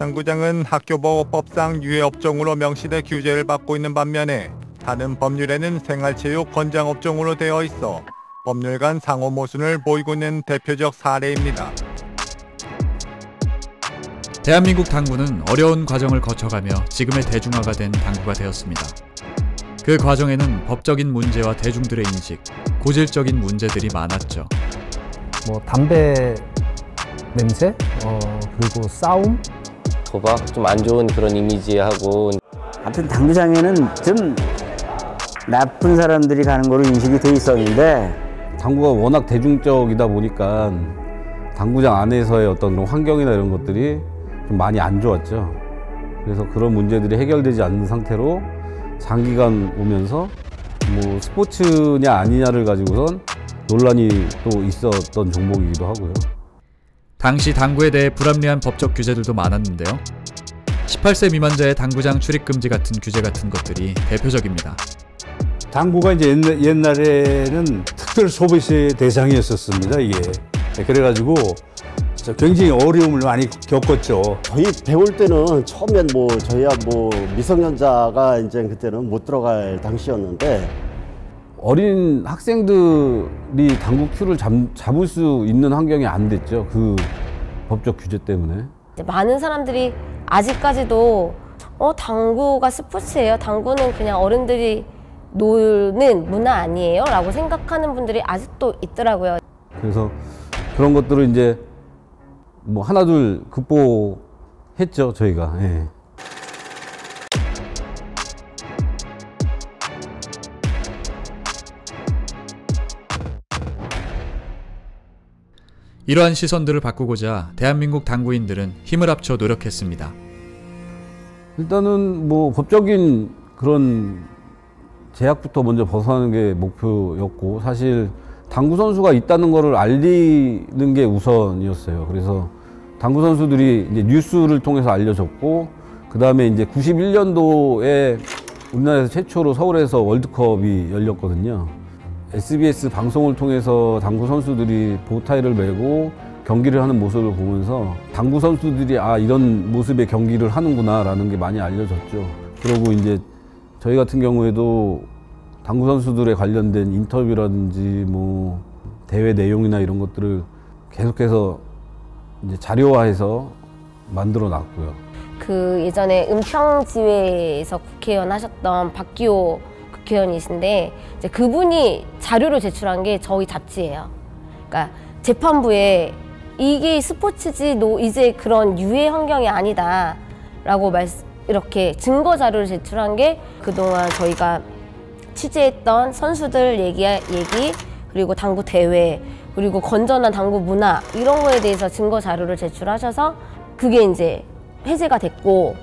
당구장은 학교보호법상 유해업종으로 명시돼 규제를 받고 있는 반면에 다른 법률에는 생활체육 권장업종으로 되어 있어 법률 간 상호 모순을 보이고 있는 대표적 사례입니다. 대한민국 당구는 어려운 과정을 거쳐가며 지금의 대중화가 된 당구가 되었습니다. 그 과정에는 법적인 문제와 대중들의 인식, 고질적인 문제들이 많았죠. 담배 냄새, 그리고 싸움, 도박, 좀 안 좋은 그런 이미지하고. 하여튼 당구장에는 좀 나쁜 사람들이 가는 거로 인식이 돼 있었는데, 당구가 워낙 대중적이다 보니까 당구장 안에서의 어떤 그런 환경이나 이런 것들이 좀 많이 안 좋았죠. 그래서 그런 문제들이 해결되지 않는 상태로 장기간 오면서 스포츠냐 아니냐를 가지고선 논란이 또 있었던 종목이기도 하고요. 당시 당구에 대해 불합리한 법적 규제들도 많았는데요. 18세 미만자의 당구장 출입 금지 같은 규제 같은 것들이 대표적입니다. 당구가 이제 옛날에는 특별 소비세 대상이었었습니다, 이게. 그래가지고 굉장히 어려움을 많이 겪었죠. 저희 배울 때는 처음엔 저희야 미성년자가 이제 그때는 못 들어갈 당시였는데, 어린 학생들이 당구 큐를 잡을 수 있는 환경이 안 됐죠. 그 법적 규제 때문에. 많은 사람들이 아직까지도 당구가 스포츠예요. 당구는 그냥 어른들이 노는 문화 아니에요? 라고 생각하는 분들이 아직도 있더라고요. 그래서 그런 것들을 이제 하나둘 극복했죠, 저희가. 예. 이러한 시선들을 바꾸고자 대한민국 당구인들은 힘을 합쳐 노력했습니다. 일단은 법적인 그런 제약부터 먼저 벗어나는 게 목표였고, 사실 당구 선수가 있다는 것을 알리는 게 우선이었어요. 그래서 당구 선수들이 이제 뉴스를 통해서 알려졌고, 그 다음에 이제 91년도에 우리나라에서 최초로 서울에서 월드컵이 열렸거든요. SBS 방송을 통해서 당구 선수들이 보타이를 메고 경기를 하는 모습을 보면서 당구 선수들이 이런 모습의 경기를 하는구나 라는 게 많이 알려졌죠. 그리고 이제 저희 같은 경우에도 당구 선수들에 관련된 인터뷰라든지 대회 내용이나 이런 것들을 계속해서 이제 자료화해서 만들어 놨고요. 그 예전에 은평지회에서 국회의원 하셨던 박기호 국회의원이신데, 이제 그분이 자료를 제출한 게 저희 잡지예요. 그러니까 재판부에 이게 스포츠지, 이제 그런 유해 환경이 아니다라고 이렇게 증거 자료를 제출한 게 그동안 저희가 취재했던 선수들 얘기 그리고 당구 대회, 그리고 건전한 당구 문화, 이런 거에 대해서 증거 자료를 제출하셔서 그게 이제 해제가 됐고,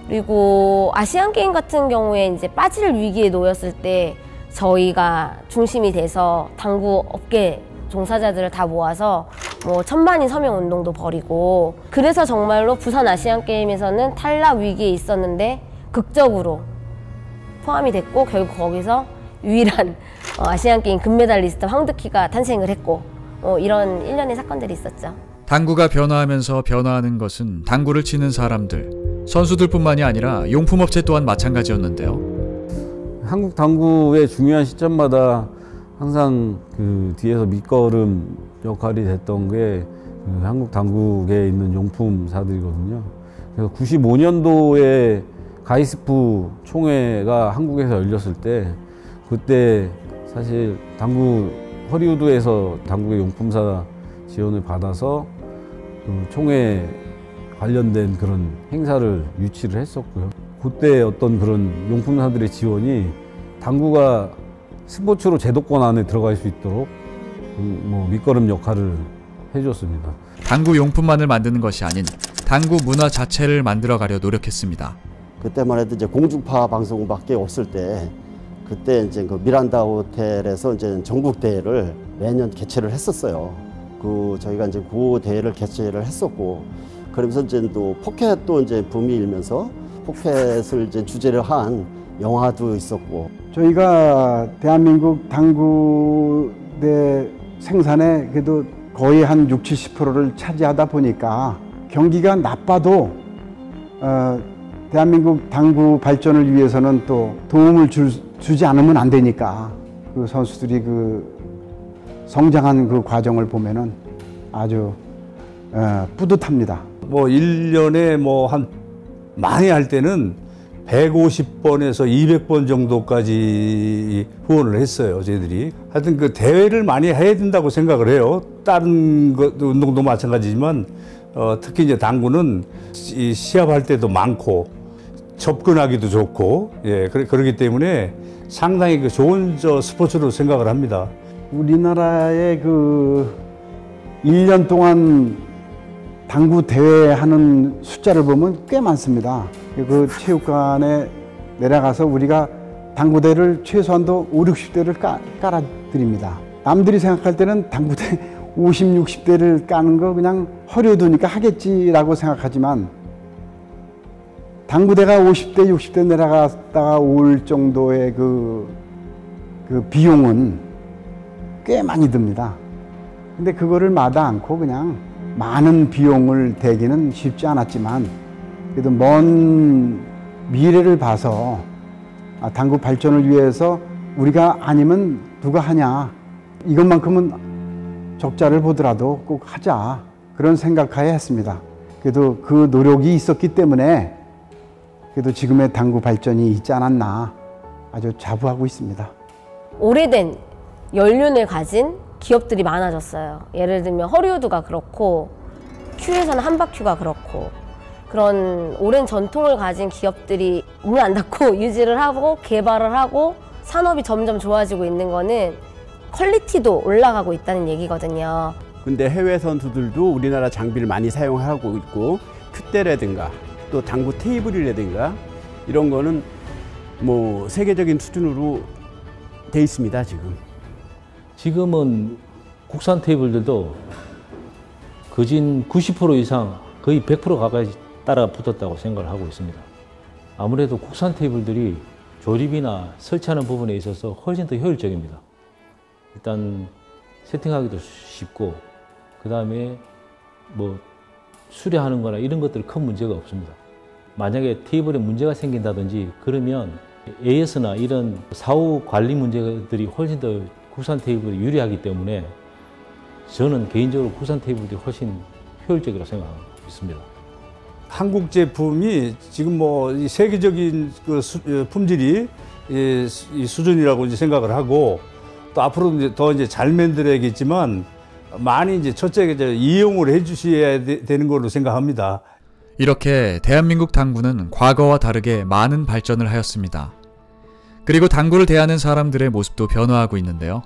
그리고 아시안 게임 같은 경우에 이제 빠질 위기에 놓였을 때 저희가 중심이 돼서 당구 업계 종사자들을 다 모아서 1000만인 서명 운동도 벌이고, 그래서 정말로 부산 아시안 게임에서는 탈락 위기에 있었는데 극적으로 포함이 됐고, 결국 거기서 유일한 아시안 게임 금메달리스트 황득희가 탄생을 했고, 이런 일련의 사건들이 있었죠. 당구가 변화하면서 변화하는 것은 당구를 치는 사람들, 선수들뿐만이 아니라 용품업체 또한 마찬가지였는데요. 한국 당구의 중요한 시점마다 항상 그 뒤에서 밑거름 역할이 됐던 게 한국 당구계에 있는 용품사들이거든요. 그래서 95년도에 가이스프 총회가 한국에서 열렸을 때, 그때 사실 허리우드에서 당구의 용품사 지원을 받아서 그 총회 관련된 그런 행사를 유치를 했었고요. 그때 어떤 그런 용품사들의 지원이 당구가 스포츠로 제도권 안에 들어갈 수 있도록 밑거름 역할을 해줬습니다. 당구 용품만을 만드는 것이 아닌 당구 문화 자체를 만들어가려 노력했습니다. 그때만 해도 이제 공중파 방송밖에 없을 때, 그때 이제 그 미란다 호텔에서 이제 전국 대회를 매년 개최를 했었어요. 저희가 이제 그 대회를 개최를 했었고, 그러면서 이제 또 포켓도 이제 붐이 일면서 포켓을 이제 주제로 한 영화도 있었고. 저희가 대한민국 당구대 생산의 그래도 거의 한 60~70%를 차지하다 보니까 경기가 나빠도 대한민국 당구 발전을 위해서는 또 도움을 주지 않으면 안 되니까 그 선수들이 그 성장한 그 과정을 보면은 아주 뿌듯합니다. 뭐 1년에 뭐 한 많이 할 때는 150번에서 200번 정도까지 후원을 했어요, 저희들이. 하여튼 그 대회를 많이 해야 된다고 생각을 해요. 다른 운동도 마찬가지지만 특히 이제 당구는 이 시합할 때도 많고 접근하기도 좋고, 예, 그렇기 때문에 상당히 그 좋은 스포츠로 생각을 합니다. 우리나라의 그 1년 동안 당구 대회 하는 숫자를 보면 꽤 많습니다. 그 체육관에 내려가서 우리가 당구대를 최소한도 5, 60대를 깔아드립니다. 남들이 생각할 때는 당구대 50, 60대를 까는 거 그냥 허려두니까 하겠지라고 생각하지만 당구대가 50대, 60대 내려갔다가 올 정도의 그 비용은 꽤 많이 듭니다. 근데 그거를 마다 않고 그냥 많은 비용을 대기는 쉽지 않았지만 그래도 먼 미래를 봐서 당구 발전을 위해서 우리가 아니면 누가 하냐, 이것만큼은 적자를 보더라도 꼭 하자, 그런 생각하에 했습니다. 그래도 그 노력이 있었기 때문에 그래도 지금의 당구 발전이 있지 않았나 아주 자부하고 있습니다. 오래된 연륜을 가진 기업들이 많아졌어요. 예를 들면 허리우드가 그렇고 큐에서는 한박큐가 그렇고, 그런 오랜 전통을 가진 기업들이 문 안 닫고 유지를 하고 개발을 하고 산업이 점점 좋아지고 있는 거는 퀄리티도 올라가고 있다는 얘기거든요. 근데 해외 선수들도 우리나라 장비를 많이 사용하고 있고, 큐대라든가 또 당구 테이블이라든가 이런 거는 뭐 세계적인 수준으로 돼 있습니다. 지금은 국산 테이블들도 거진 90% 이상, 거의 100% 가까이 따라 붙었다고 생각을 하고 있습니다. 아무래도 국산 테이블들이 조립이나 설치하는 부분에 있어서 훨씬 더 효율적입니다. 일단 세팅하기도 쉽고, 그 다음에 뭐 수리하는 거나 이런 것들 큰 문제가 없습니다. 만약에 테이블에 문제가 생긴다든지 그러면 AS나 이런 사후 관리 문제들이 훨씬 더 국산 테이블이 유리하기 때문에 저는 개인적으로 국산 테이블이 훨씬 효율적이라고 생각하고 있습니다. 한국 제품이 지금 뭐 세계적인 그 품질이 이 수준이라고 이제 생각을 하고, 또 앞으로 이제 더 이제 잘 만들어야겠지만 많이 이제 첫째 이용을 해주셔야 되는 걸로 생각합니다. 이렇게 대한민국 당구는 과거와 다르게 많은 발전을 하였습니다. 그리고 당구를 대하는 사람들의 모습도 변화하고 있는데요.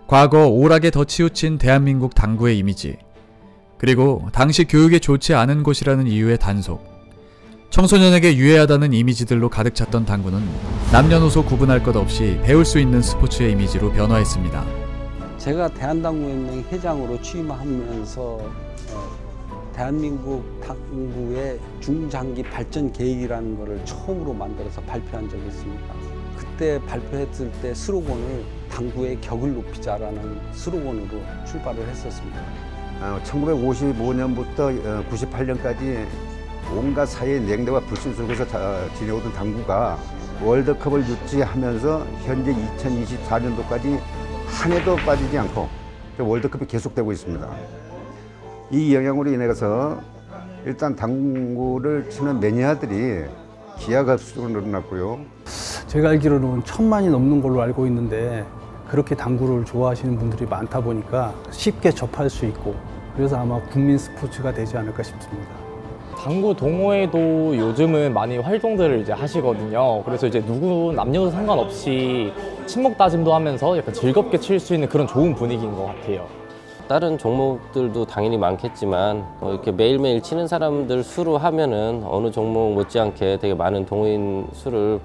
과거 오락에 더 치우친 대한민국 당구의 이미지, 그리고 당시 교육에 좋지 않은 곳이라는 이유의 단속, 청소년에게 유해하다는 이미지들로 가득 찼던 당구는 남녀노소 구분할 것 없이 배울 수 있는 스포츠의 이미지로 변화했습니다. 제가 대한당구연맹 회장으로 취임하면서 대한민국 당구의 중장기 발전 계획이라는 것을 처음으로 만들어서 발표한 적이 있습니다. 그때 발표했을 때 스로건을 당구의 격을 높이자라는 스로건으로 출발을 했었습니다. 1955년부터 98년까지 온갖 사회의 냉대와 불신 속에서 지내오던 당구가 월드컵을 유치하면서 현재 2024년도까지 한 해도 빠지지 않고 월드컵이 계속되고 있습니다. 이 영향으로 인해서 일단 당구를 치는 매니아들이 기하급수로 늘어났고요. 제가 알기로는 1000만이 넘는 걸로 알고 있는데, 그렇게 당구를 좋아하시는 분들이 많다 보니까 쉽게 접할 수 있고, 그래서 아마 국민 스포츠가 되지 않을까 싶습니다. 당구 동호회도 요즘은 많이 활동들을 이제 하시거든요. 그래서 이제 남녀 상관없이 친목 다짐도 하면서 약간 즐겁게 칠 수 있는 그런 좋은 분위기인 것 같아요. 다른 종목들도 당연히 많겠지만 이렇게 매일매일 치는 사람들 수로 하면은 어느 종목 못지않게 되게 많은 동호인 수를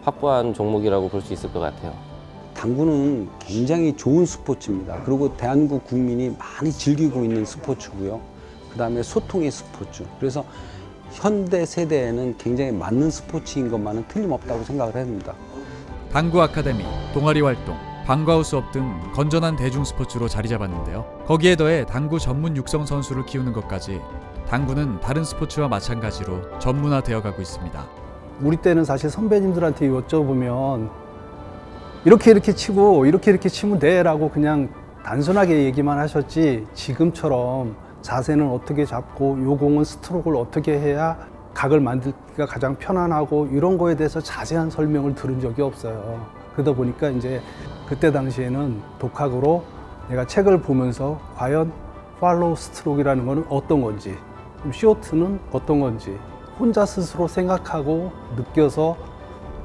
확보한 종목이라고 볼 수 있을 것 같아요. 당구는 굉장히 좋은 스포츠입니다. 그리고 대한민국 국민이 많이 즐기고 있는 스포츠고요. 그 다음에 소통의 스포츠. 그래서 현대 세대에는 굉장히 맞는 스포츠인 것만은 틀림없다고 생각을 합니다. 당구 아카데미, 동아리 활동, 방과후 수업 등 건전한 대중 스포츠로 자리 잡았는데요. 거기에 더해 당구 전문 육성 선수를 키우는 것까지 당구는 다른 스포츠와 마찬가지로 전문화되어 가고 있습니다. 우리 때는 사실 선배님들한테 여쭤보면 이렇게 치고 이렇게 치면 돼 라고 그냥 단순하게 얘기만 하셨지, 지금처럼 자세는 어떻게 잡고 요 공은 스트로크를 어떻게 해야 각을 만들기가 가장 편안하고 이런 거에 대해서 자세한 설명을 들은 적이 없어요. 그러다 보니까 이제 그때 당시에는 독학으로 내가 책을 보면서 과연 팔로우 스트로크라는 거는 어떤 건지, 쇼트는 어떤 건지 혼자 스스로 생각하고 느껴서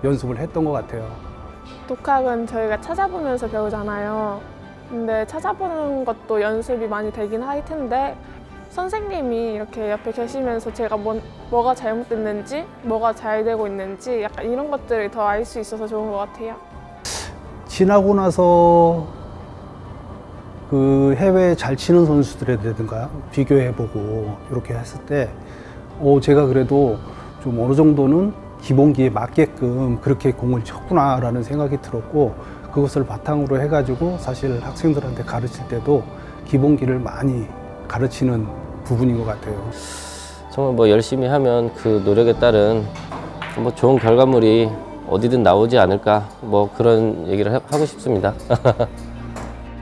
연습을 했던 것 같아요. 독학은 저희가 찾아보면서 배우잖아요. 근데 찾아보는 것도 연습이 많이 되긴 할 텐데 선생님이 이렇게 옆에 계시면서 제가 뭐가 잘못됐는지, 뭐가 잘 되고 있는지 약간 이런 것들을 더 알 수 있어서 좋은 것 같아요. 지나고 나서 그 해외에 잘 치는 선수들이라든가 비교해보고 이렇게 했을 때 제가 그래도 좀 어느 정도는 기본기에 맞게끔 그렇게 공을 쳤구나라는 생각이 들었고, 그것을 바탕으로 해가지고 사실 학생들한테 가르칠 때도 기본기를 많이 가르치는 부분인 것 같아요. 정말 뭐 열심히 하면 그 노력에 따른 뭐 좋은 결과물이 어디든 나오지 않을까, 뭐 그런 얘기를 하고 싶습니다.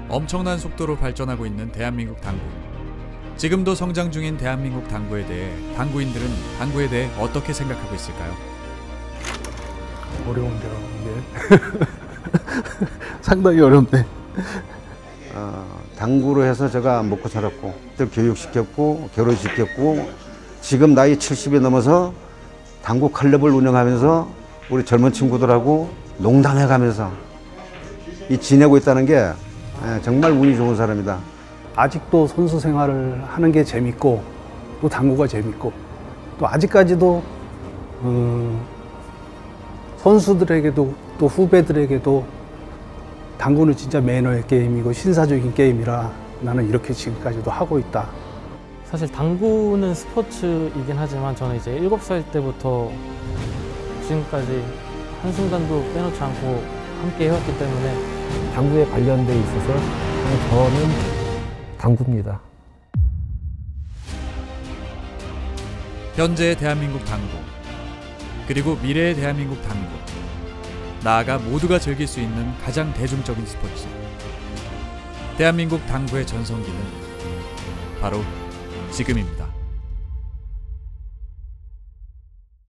엄청난 속도로 발전하고 있는 대한민국 당구. 지금도 성장 중인 대한민국 당구에 대해 당구인들은 당구에 대해 어떻게 생각하고 있을까요? 어려운데요, 이게. 상당히 어렵네. 당구로 해서 제가 먹고 살았고, 교육시켰고, 결혼시켰고, 지금 나이 70이 넘어서 당구 클럽을 운영하면서 우리 젊은 친구들하고 농담해가면서 지내고 있다는 게 정말 운이 좋은 사람이다. 아직도 선수 생활을 하는 게 재밌고, 또 당구가 재밌고, 또 아직까지도 선수들에게도 또 후배들에게도 당구는 진짜 매너의 게임이고 신사적인 게임이라 나는 이렇게 지금까지도 하고 있다. 사실 당구는 스포츠이긴 하지만 저는 이제 7살 때부터 지금까지 한순간도 빼놓지 않고 함께 해왔기 때문에 당구에 관련돼 있어서 저는 당구입니다. 현재의 대한민국 당구, 그리고 미래의 대한민국 당구, 나아가 모두가 즐길 수 있는 가장 대중적인 스포츠. 대한민국 당구의 전성기는 바로 지금입니다.